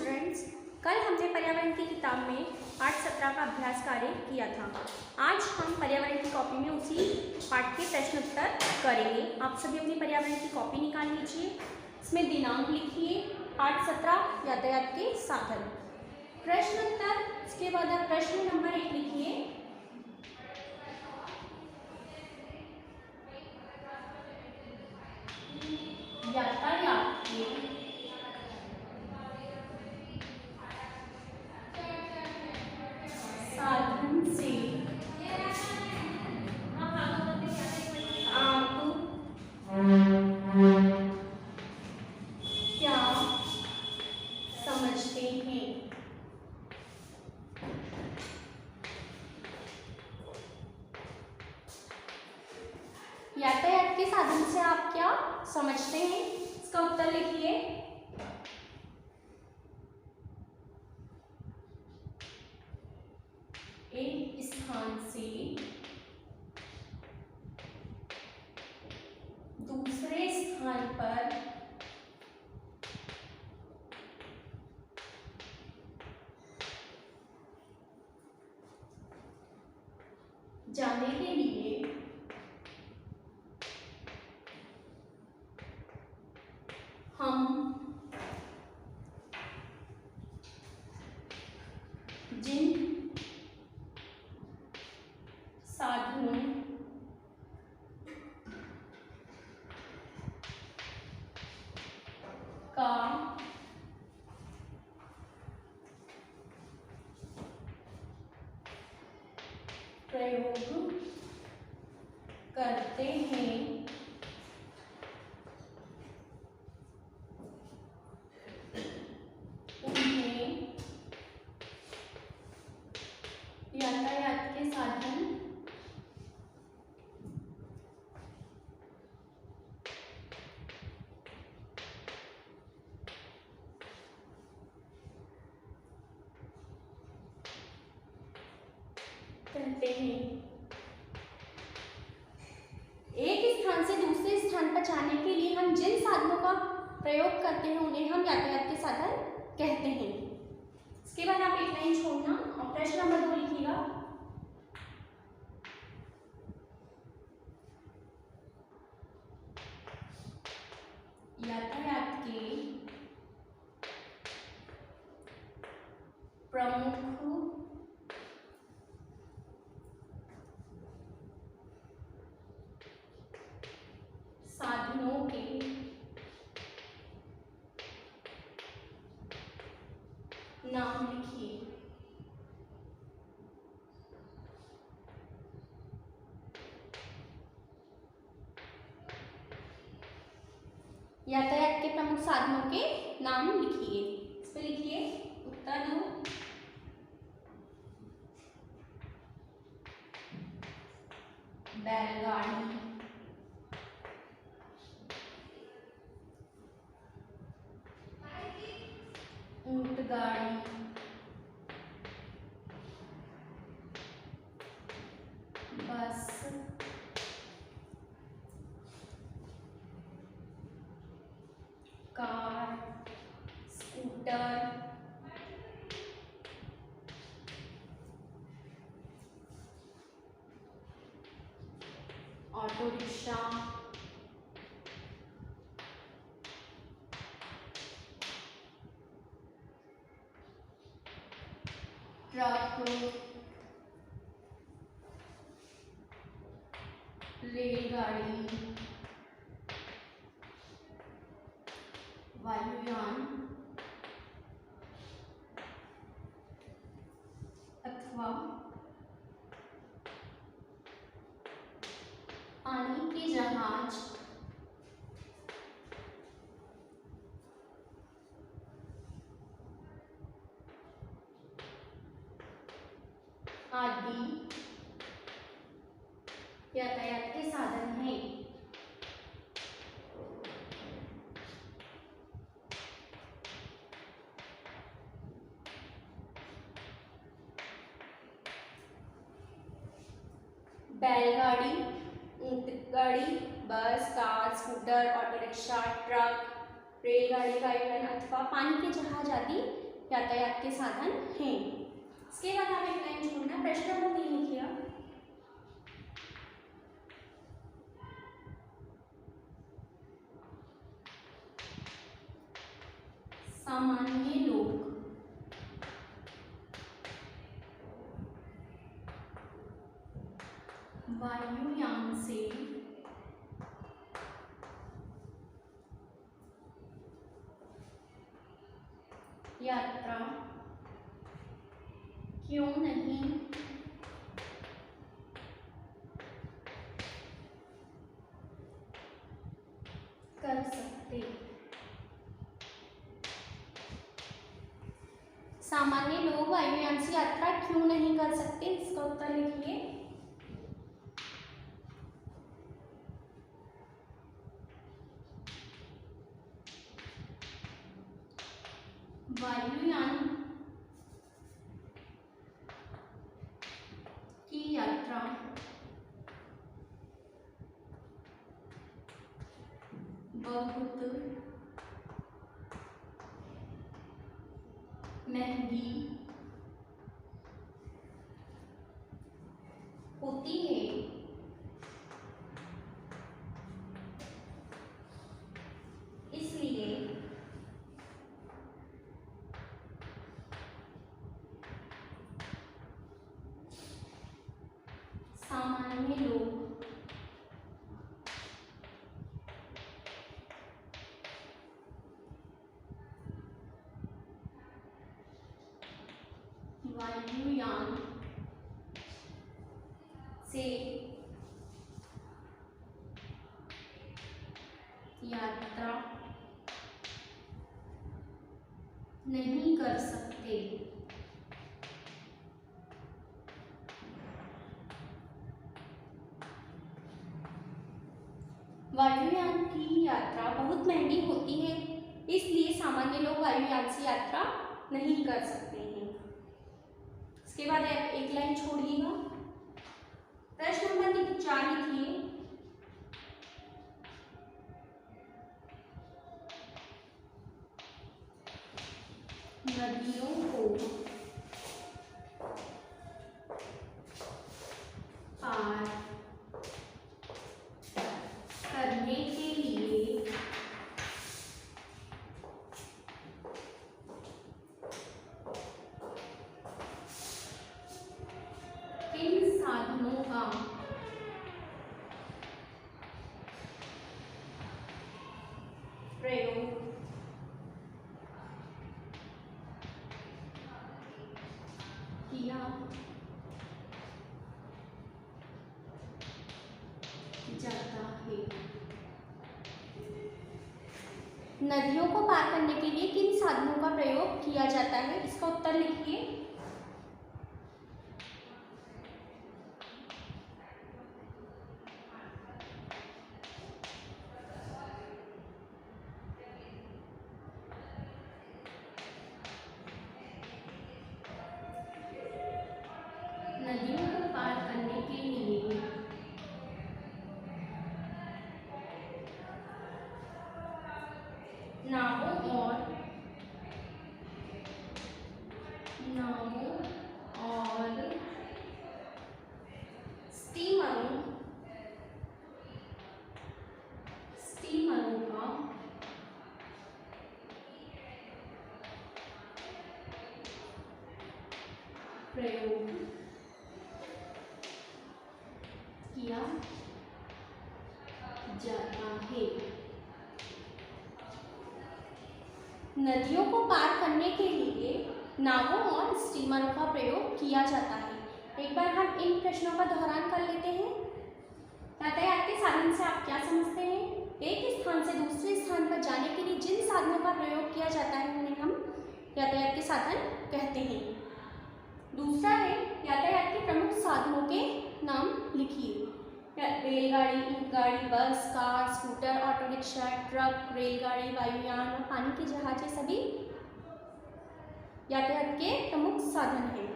Students, कल हमने पर्यावरण की किताब में पाठ 17 का अभ्यास कार्य किया था। आज हम पर्यावरण की कॉपी में उसी पाठ के प्रश्न उत्तर करेंगे। आप सभी अपनी पर्यावरण की कॉपी निकाल लीजिए। इसमें दिनांक लिखिए, पाठ 17 यातायात के साधन, प्रश्न उत्तर। इसके बाद आप प्रश्न नंबर 1 लिखिए। यातायात के साधन से आप क्या समझते हैं? यातायात के साधन से आप क्या समझते हैं? इसका उत्तर लिखिए। एक स्थान से दूसरे स्थान पर जाने के लिए हम जिन साधनों का प्रयोग करते हैं उन्हें यातायात के साधन कहते हैं। एक स्थान से दूसरे स्थान पर जाने के लिए हम जिन साधनों का प्रयोग करते हैं उन्हें हम यातायात के साधन कहते हैं। इसके बाद आप एक लाइन छोड़ना और प्रश्न नंबर 2 लिखिएगा। यातायात के प्रमुख साधनों के नाम लिखिए। यातायात के प्रमुख साधनों के नाम लिखिए। इस पे लिखिए उत्तर दो। बैलगाड़ी, ऊंटगाड़ी, बस, car, scooter, auto rickshaw, truck, रेलगाड़ी, वायुयान अथवा पानी के जहाज आदि यातायात के साधन हैं। बैलगाड़ी, ऊंटगाड़ी, बस, car, scooter, auto rickshaw, truck, रेलगाड़ी, वायुयान अथवा पानी के जहाज आदि यातायात के साधन हैं। इसके बाद आप एक लाइन छोड़ना, प्रश्न नंबर 3 लिखिए। सामान्य लोग वायुयान से यात्रा क्यों नहीं कर सकते? सामान्य लोग वायुयान से यात्रा क्यों नहीं कर सकते? इसका उत्तर लिखिए। वायुयान की यात्रा बहुत महंगी होती है, इसलिए सामान्य लोग वायुयान से यात्रा नहीं कर सकते। वायुयान की यात्रा बहुत महंगी होती है, इसलिए सामान्य लोग वायुयान से यात्रा नहीं कर सकते हैं। इसके बाद आप एक लाइन छोड़िएगा, प्रश्न नंबर 4 लिखिए। नदियों को पार करने के लिए किन साधनों का प्रयोग किया जाता है? नदियों को पार करने के लिए किन साधनों का प्रयोग किया जाता है? इसका उत्तर लिखिए। नदियों को पार करने के लिए नावों और स्टीमरों का प्रयोग किया जाता है। नदियों को पार करने के लिए नावों और स्टीमरों का प्रयोग किया जाता है। एक बार हम इन प्रश्नों का दोहरान कर लेते हैं। यातायात के साधन से आप क्या समझते हैं? एक स्थान से दूसरे स्थान पर जाने के लिए जिन साधनों का प्रयोग किया जाता है उन्हें हम यातायात के साधन कहते हैं। दूसरा है यातायात के प्रमुख साधनों के नाम लिखिए। रेलगाड़ी, ऊंटगाड़ी, बस, car, scooter, auto rickshaw, truck, रेलगाड़ी, वायुयान और पानी के जहाज ये सभी यातायात के प्रमुख साधन हैं।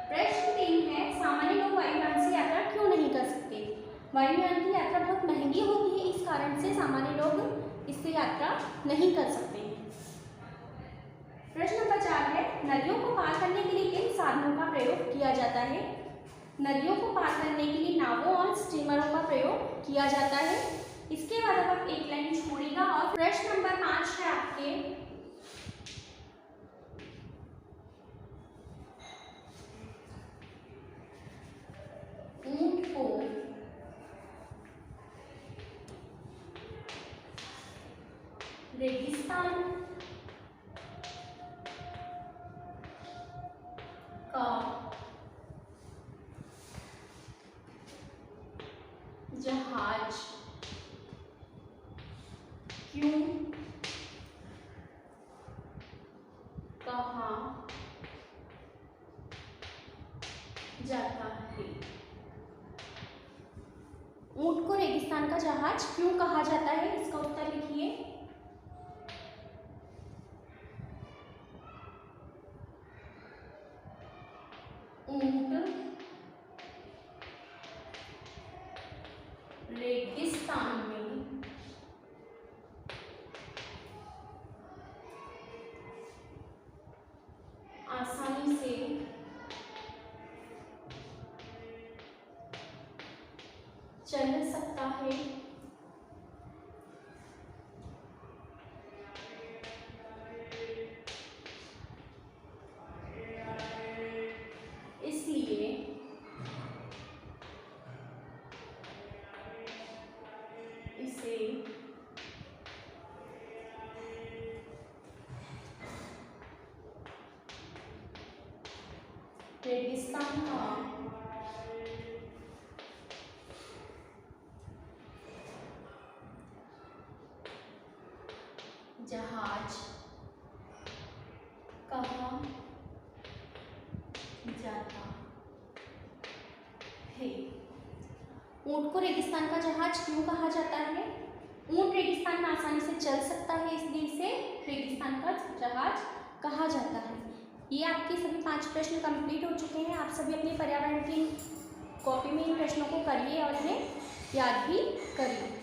प्रश्न 3 है, सामान्य लोग वायुयान से यात्रा क्यों नहीं कर सकते? वायुयान की यात्रा बहुत महंगी होती है, इस कारण से सामान्य लोग इससे यात्रा नहीं कर सकते हैं। नदियों को पार करने के लिए किन साधनों का प्रयोग किया जाता है? नदियों को पार करने के लिए नावों और स्टीमरों का प्रयोग किया जाता है। इसके बाद अब आप एक लाइन छोड़िएगा और प्रश्न नंबर 5 है आपके, ऊंट को रेगिस्तान का जहाज क्यों कहा जाता है? ऊंट को रेगिस्तान का जहाज क्यों कहा जाता है? इसका उत्तर लिखिए। ऊंट रेगिस्तान में आसानी से चल सकता है, इसलिए इसे रेगिस्तान का जहाज कहा जाता है। ऊंट को रेगिस्तान का जहाज क्यों कहा जाता है? ऊंट रेगिस्तान में आसानी से चल सकता है, इसलिए इसे रेगिस्तान का जहाज कहा जाता है। ये आपके सभी 5 प्रश्न कंप्लीट हो चुके हैं। आप सभी अपने पर्यावरण की कॉपी में इन प्रश्नों को करिए और इन्हें याद भी करिए।